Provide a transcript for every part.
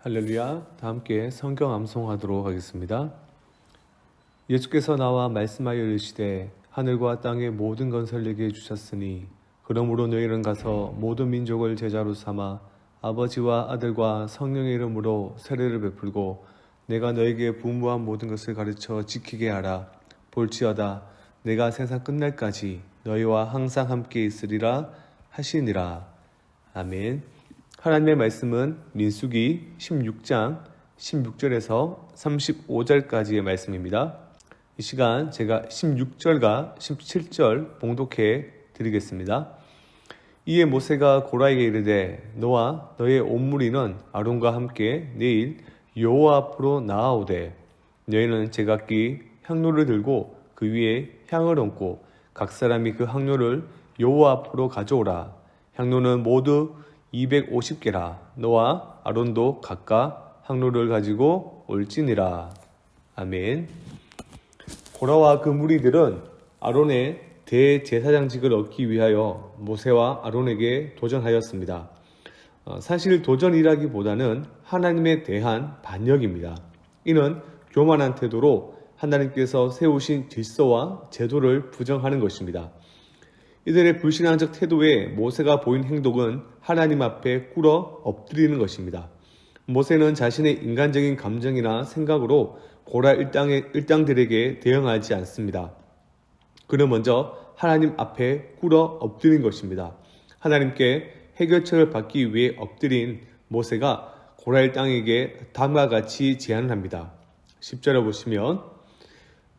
할렐루야. 다 함께 성경 암송하도록 하겠습니다. 예수께서 나와 말씀하여 이르시되 하늘과 땅의 모든 건설 내게 주셨으니 그러므로 너희는 가서 모든 민족을 제자로 삼아 아버지와 아들과 성령의 이름으로 세례를 베풀고 내가 너에게 분부한 모든 것을 가르쳐 지키게 하라. 볼지어다 내가 세상 끝날까지 너희와 항상 함께 있으리라 하시니라. 아멘. 하나님의 말씀은 민수기 16장 16절에서 35절까지의 말씀입니다. 이 시간 제가 16절과 17절 봉독해 드리겠습니다. 이에 모세가 고라에게 이르되 너와 너의 온 무리는 아론과 함께 내일 여호와 앞으로 나아오되 너희는 제각기 향로를 들고 그 위에 향을 얹고 각 사람이 그 향로를 여호와 앞으로 가져오라. 향로는 모두 250개라. 너와 아론도 각각 향로를 가지고 올지니라. 아멘. 고라와 그 무리들은 아론의 대제사장직을 얻기 위하여 모세와 아론에게 도전하였습니다. 사실 도전이라기보다는 하나님에 대한 반역입니다. 이는 교만한 태도로 하나님께서 세우신 질서와 제도를 부정하는 것입니다. 이들의 불신앙적 태도에 모세가 보인 행동은 하나님 앞에 꿇어 엎드리는 것입니다. 모세는 자신의 인간적인 감정이나 생각으로 고라 일당들에게 대응하지 않습니다. 그는 먼저 하나님 앞에 꿇어 엎드린 것입니다. 하나님께 해결책을 받기 위해 엎드린 모세가 고라 일당에게 다음과 같이 제안을 합니다. 10절에 보시면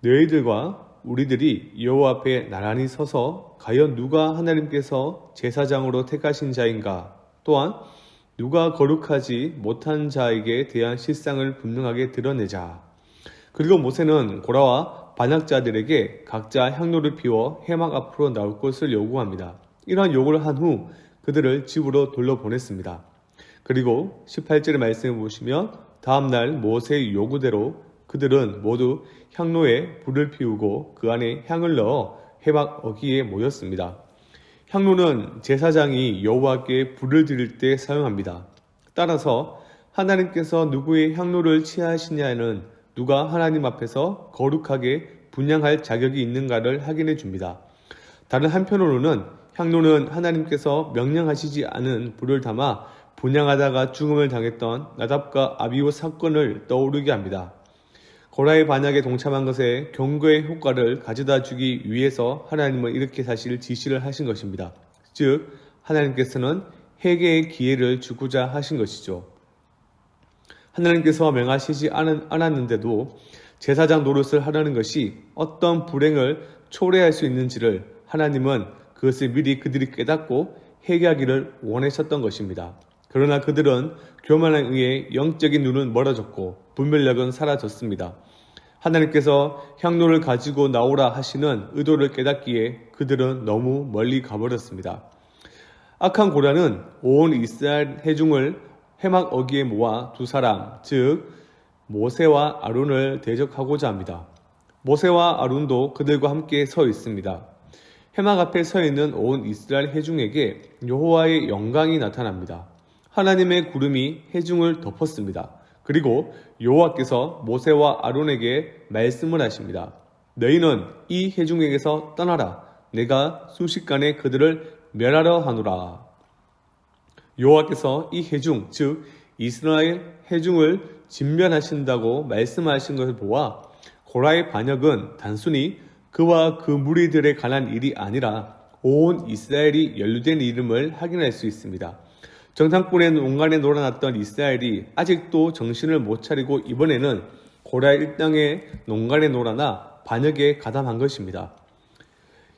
너희들과 우리들이 여호와 앞에 나란히 서서 과연 누가 하나님께서 제사장으로 택하신 자인가? 또한 누가 거룩하지 못한 자에게 대한 실상을 분명하게 드러내자. 그리고 모세는 고라와 반역자들에게 각자 향로를 피워 해막 앞으로 나올 것을 요구합니다. 이러한 요구를 한 후 그들을 집으로 돌려보냈습니다. 그리고 18절의 말씀을 보시면 다음날 모세의 요구대로 그들은 모두 향로에 불을 피우고 그 안에 향을 넣어 해막 어귀에 모였습니다. 향로는 제사장이 여호와께 불을 드릴 때 사용합니다. 따라서 하나님께서 누구의 향로를 취하시냐는 누가 하나님 앞에서 거룩하게 분향할 자격이 있는가를 확인해 줍니다. 다른 한편으로는 향로는 하나님께서 명령하시지 않은 불을 담아 분향하다가 죽음을 당했던 나답과 아비후 사건을 떠오르게 합니다. 고라의 반역에 동참한 것에 경고의 효과를 가져다 주기 위해서 하나님은 이렇게 사실 지시를 하신 것입니다. 즉 하나님께서는 회개의 기회를 주고자 하신 것이죠. 하나님께서 명하시지 않았는데도 제사장 노릇을 하려는 것이 어떤 불행을 초래할 수 있는지를 하나님은 그것을 미리 그들이 깨닫고 회개하기를 원하셨던 것입니다. 그러나 그들은 교만에 의해 영적인 눈은 멀어졌고 분별력은 사라졌습니다. 하나님께서 향로를 가지고 나오라 하시는 의도를 깨닫기에 그들은 너무 멀리 가버렸습니다. 악한 고라는 온 이스라엘 회중을 해막 어귀에 모아 두 사람, 즉 모세와 아론을 대적하고자 합니다. 모세와 아론도 그들과 함께 서 있습니다. 해막 앞에 서 있는 온 이스라엘 회중에게 여호와의 영광이 나타납니다. 하나님의 구름이 회중을 덮었습니다. 그리고 여호와께서 모세와 아론에게 말씀을 하십니다. 너희는 이 회중에게서 떠나라. 내가 순식간에 그들을 멸하려 하노라. 여호와께서 이 회중, 즉 이스라엘 회중을 진멸하신다고 말씀하신 것을 보아 고라의 반역은 단순히 그와 그 무리들에 관한 일이 아니라 온 이스라엘이 연루된 이름을 확인할 수 있습니다. 정탐꾼의 농간에 놀아났던 이스라엘이 아직도 정신을 못 차리고 이번에는 고라 일당의 농간에 놀아나 반역에 가담한 것입니다.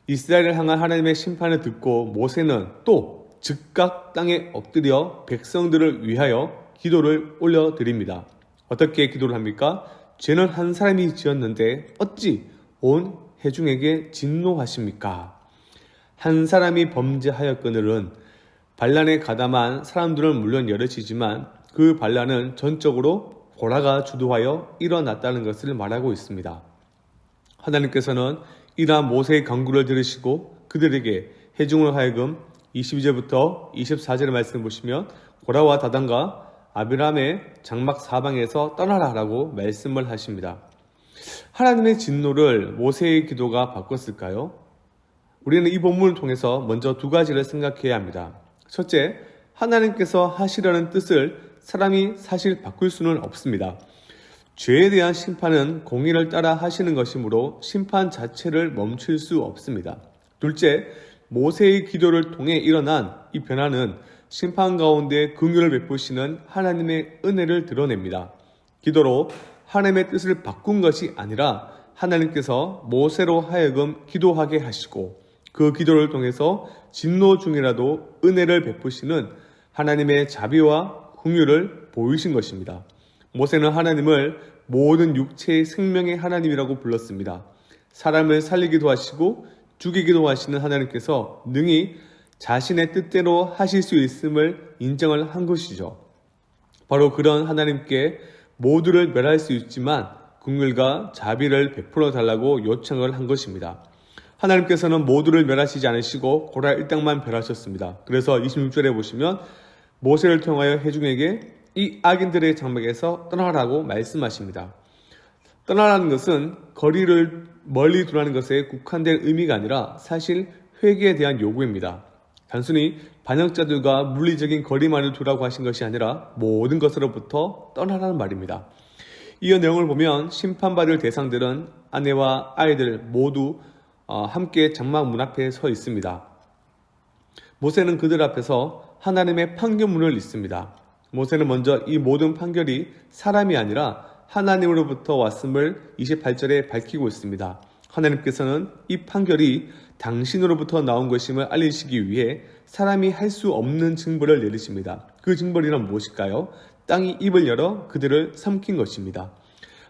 이스라엘을 향한 하나님의 심판을 듣고 모세는 또 즉각 땅에 엎드려 백성들을 위하여 기도를 올려드립니다. 어떻게 기도를 합니까? 죄는 한 사람이 지었는데 어찌 온 회중에게 진노하십니까? 한 사람이 범죄하였거늘은 반란에 가담한 사람들은 물론 여럿이지만 그 반란은 전적으로 고라가 주도하여 일어났다는 것을 말하고 있습니다. 하나님께서는 이러한 모세의 간구를 들으시고 그들에게 회중을 하여금 22절부터 24절의 말씀을 보시면 고라와 다단과 아비람의 장막 사방에서 떠나라라고 말씀을 하십니다. 하나님의 진노를 모세의 기도가 바꿨을까요? 우리는 이 본문을 통해서 먼저 두 가지를 생각해야 합니다. 첫째, 하나님께서 하시려는 뜻을 사람이 사실 바꿀 수는 없습니다. 죄에 대한 심판은 공의를 따라 하시는 것이므로 심판 자체를 멈출 수 없습니다. 둘째, 모세의 기도를 통해 일어난 이 변화는 심판 가운데 긍휼을 베푸시는 하나님의 은혜를 드러냅니다. 기도로 하나님의 뜻을 바꾼 것이 아니라 하나님께서 모세로 하여금 기도하게 하시고 그 기도를 통해서 진노 중이라도 은혜를 베푸시는 하나님의 자비와 긍휼을 보이신 것입니다. 모세는 하나님을 모든 육체의 생명의 하나님이라고 불렀습니다. 사람을 살리기도 하시고 죽이기도 하시는 하나님께서 능히 자신의 뜻대로 하실 수 있음을 인정을 한 것이죠. 바로 그런 하나님께 모두를 멸할 수 있지만 긍휼과 자비를 베풀어 달라고 요청을 한 것입니다. 하나님께서는 모두를 멸하시지 않으시고 고라 일당만 멸하셨습니다. 그래서 26절에 보시면 모세를 통하여 회중에게 이 악인들의 장막에서 떠나라고 말씀하십니다. 떠나라는 것은 거리를 멀리 두라는 것에 국한된 의미가 아니라 사실 회개에 대한 요구입니다. 단순히 반역자들과 물리적인 거리만을 두라고 하신 것이 아니라 모든 것으로부터 떠나라는 말입니다. 이 내용을 보면 심판받을 대상들은 아내와 아이들 모두 함께 장막 문 앞에 서 있습니다. 모세는 그들 앞에서 하나님의 판결문을 읽습니다. 모세는 먼저 이 모든 판결이 사람이 아니라 하나님으로부터 왔음을 28절에 밝히고 있습니다. 하나님께서는 이 판결이 당신으로부터 나온 것임을 알리시기 위해 사람이 할 수 없는 징벌을 내리십니다. 그 징벌이란 무엇일까요? 땅이 입을 열어 그들을 삼킨 것입니다.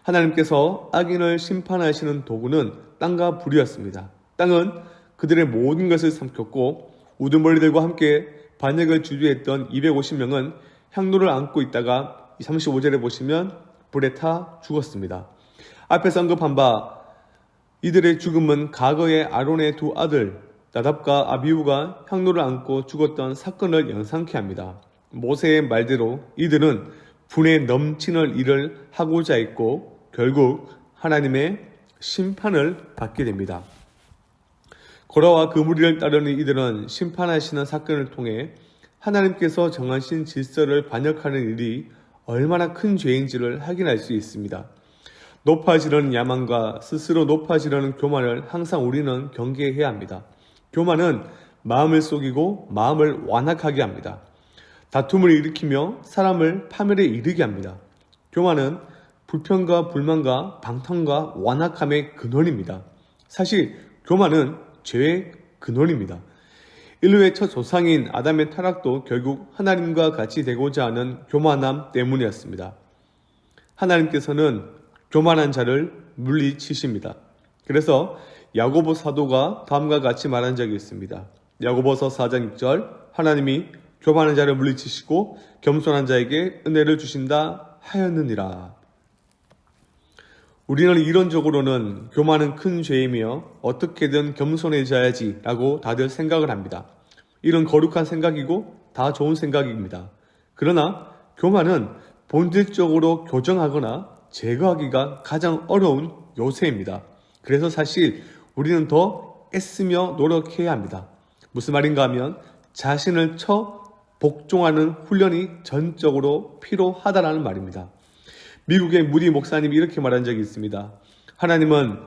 하나님께서 악인을 심판하시는 도구는 땅과 불이었습니다. 땅은 그들의 모든 것을 삼켰고 우두머리들과 함께 반역을 주도했던 250명은 향로를 안고 있다가 35절에 보시면 불에 타 죽었습니다. 앞에서 언급한 바 이들의 죽음은 과거의 아론의 두 아들 나답과 아비후가 향로를 안고 죽었던 사건을 연상케 합니다. 모세의 말대로 이들은 분에 넘치는 일을 하고자 했고 결국 하나님의 심판을 받게 됩니다. 고라와 그 무리를 따르는 이들은 심판하시는 사건을 통해 하나님께서 정하신 질서를 반역하는 일이 얼마나 큰 죄인지를 확인할 수 있습니다. 높아지려는 야망과 스스로 높아지려는 교만을 항상 우리는 경계해야 합니다. 교만은 마음을 속이고 마음을 완악하게 합니다. 다툼을 일으키며 사람을 파멸에 이르게 합니다. 교만은 불평과 불만과 방탕과 완악함의 근원입니다. 사실 교만은 죄의 근원입니다. 인류의 첫 조상인 아담의 타락도 결국 하나님과 같이 되고자 하는 교만함 때문이었습니다. 하나님께서는 교만한 자를 물리치십니다. 그래서 야고보 사도가 다음과 같이 말한 적이 있습니다. 야고보서 4장 6절 하나님이 교만한 자를 물리치시고 겸손한 자에게 은혜를 주신다 하였느니라. 우리는 이론적으로는 교만은 큰 죄이며 어떻게든 겸손해져야지 라고 다들 생각을 합니다. 이런 거룩한 생각이고 다 좋은 생각입니다. 그러나 교만은 본질적으로 교정하거나 제거하기가 가장 어려운 요새입니다. 그래서 사실 우리는 더 애쓰며 노력해야 합니다. 무슨 말인가 하면 자신을 쳐 복종하는 훈련이 전적으로 필요하다는 말입니다. 미국의 무디 목사님이 이렇게 말한 적이 있습니다. 하나님은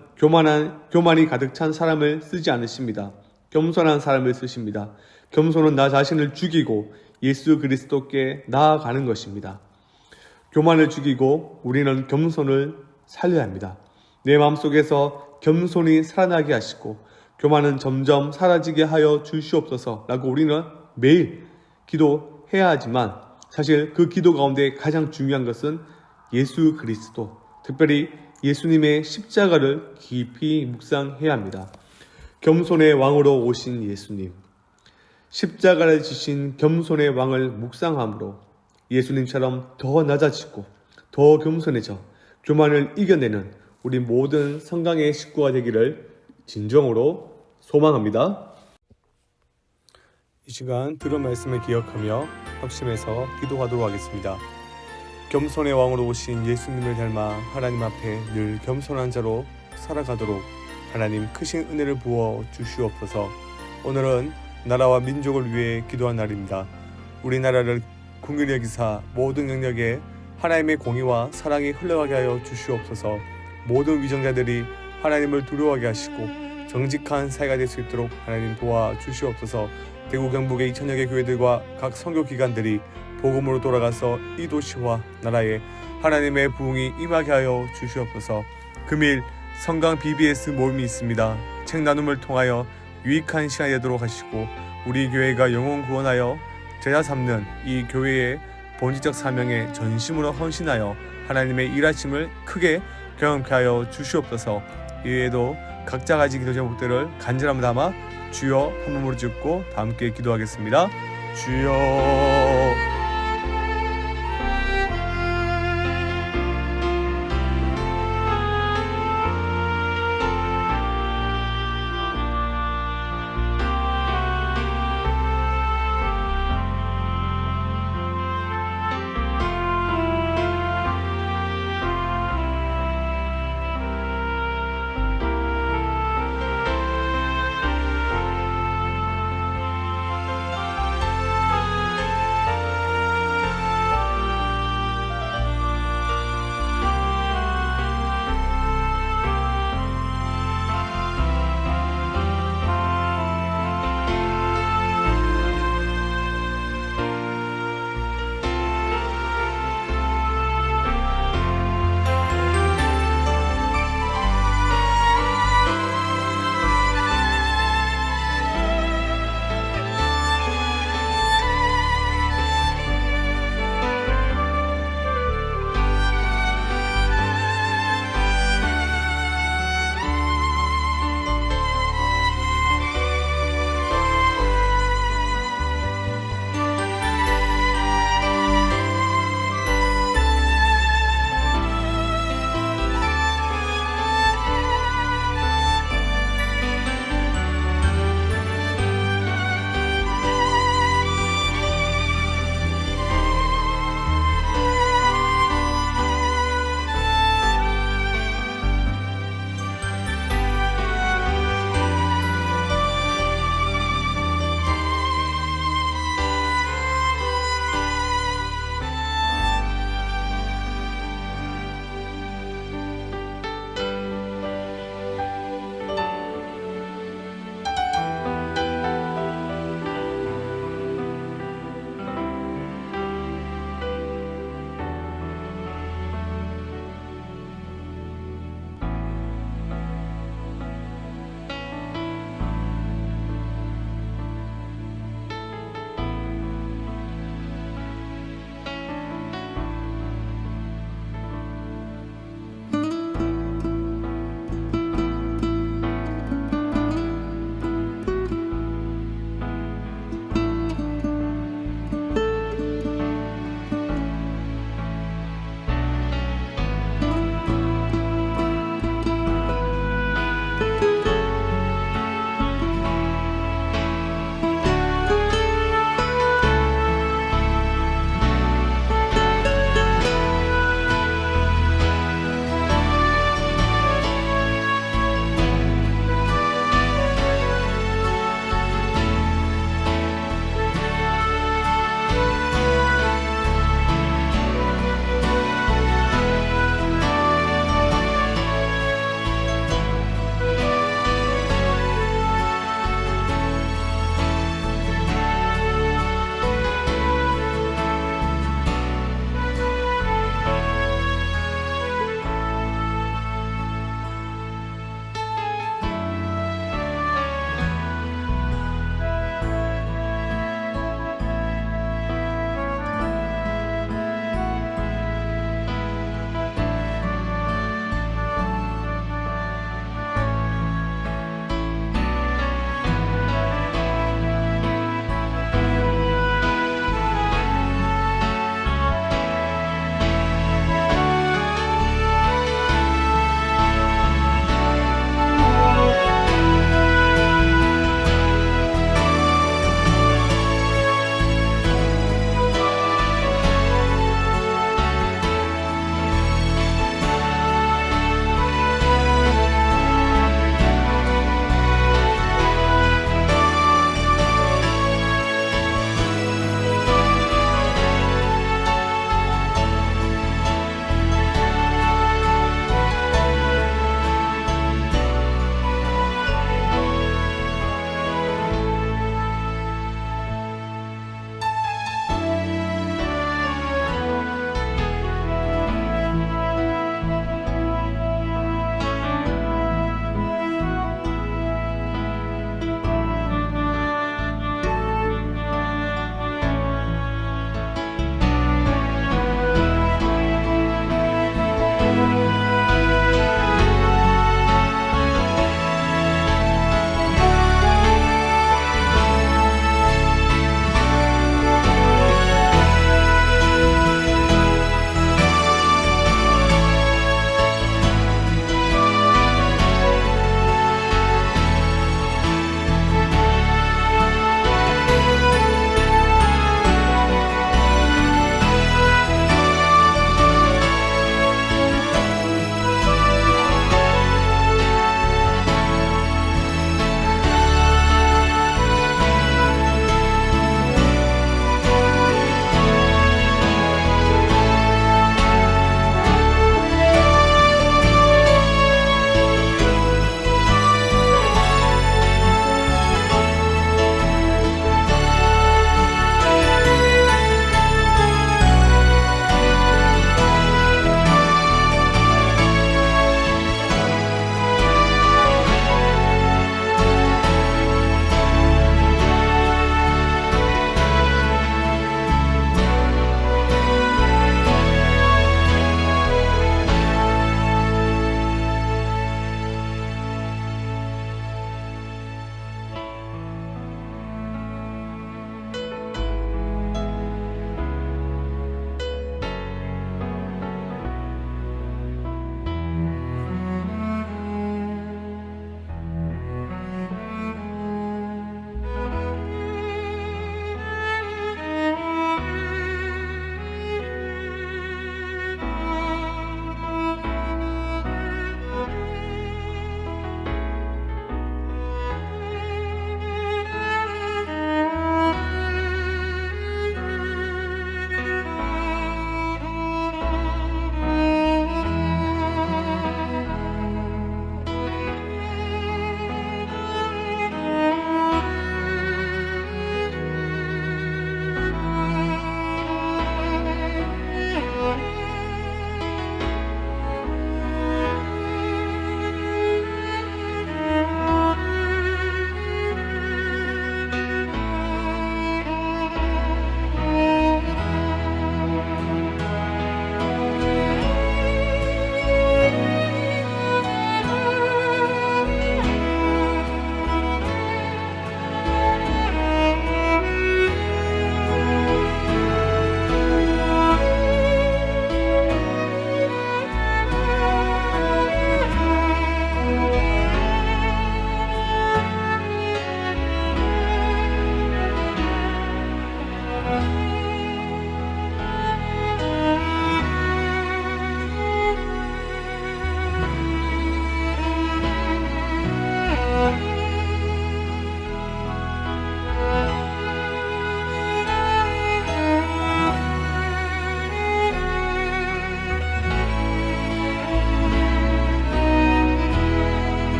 교만이 가득 찬 사람을 쓰지 않으십니다. 겸손한 사람을 쓰십니다. 겸손은 나 자신을 죽이고 예수 그리스도께 나아가는 것입니다. 교만을 죽이고 우리는 겸손을 살려야 합니다. 내 마음속에서 겸손이 살아나게 하시고 교만은 점점 사라지게 하여 주시옵소서 라고 우리는 매일 기도해야 하지만 사실 그 기도 가운데 가장 중요한 것은 예수 그리스도, 특별히 예수님의 십자가를 깊이 묵상해야 합니다. 겸손의 왕으로 오신 예수님, 십자가를 지신 겸손의 왕을 묵상함으로 예수님처럼 더 낮아지고 더 겸손해져 교만을 이겨내는 우리 모든 성강의 식구가 되기를 진정으로 소망합니다. 이 시간 들은 말씀을 기억하며 확신해서 기도하도록 하겠습니다. 겸손의 왕으로 오신 예수님을 닮아 하나님 앞에 늘 겸손한 자로 살아가도록 하나님 크신 은혜를 부어 주시옵소서. 오늘은 나라와 민족을 위해 기도한 날입니다. 우리나라를 긍휼히 여기사 모든 영역에 하나님의 공의와 사랑이 흘러가게 하여 주시옵소서. 모든 위정자들이 하나님을 두려워하게 하시고 정직한 사회가 될 수 있도록 하나님 도와주시옵소서. 대구 경북의 2000여 개 교회들과 각 선교 기관들이 복음으로 돌아가서 이 도시와 나라에 하나님의 부흥이 임하게 하여 주시옵소서. 금일 성강 BBS 모임이 있습니다. 책 나눔을 통하여 유익한 시간이 되도록 하시고 우리 교회가 영혼 구원하여 제자 삼는 이 교회의 본질적 사명에 전심으로 헌신하여 하나님의 일하심을 크게 경험케 하여 주시옵소서. 이외에도 각자 가진 기도 제목들을 간절함 담아 주여 한 몸으로 짓고 다 함께 기도하겠습니다. 주여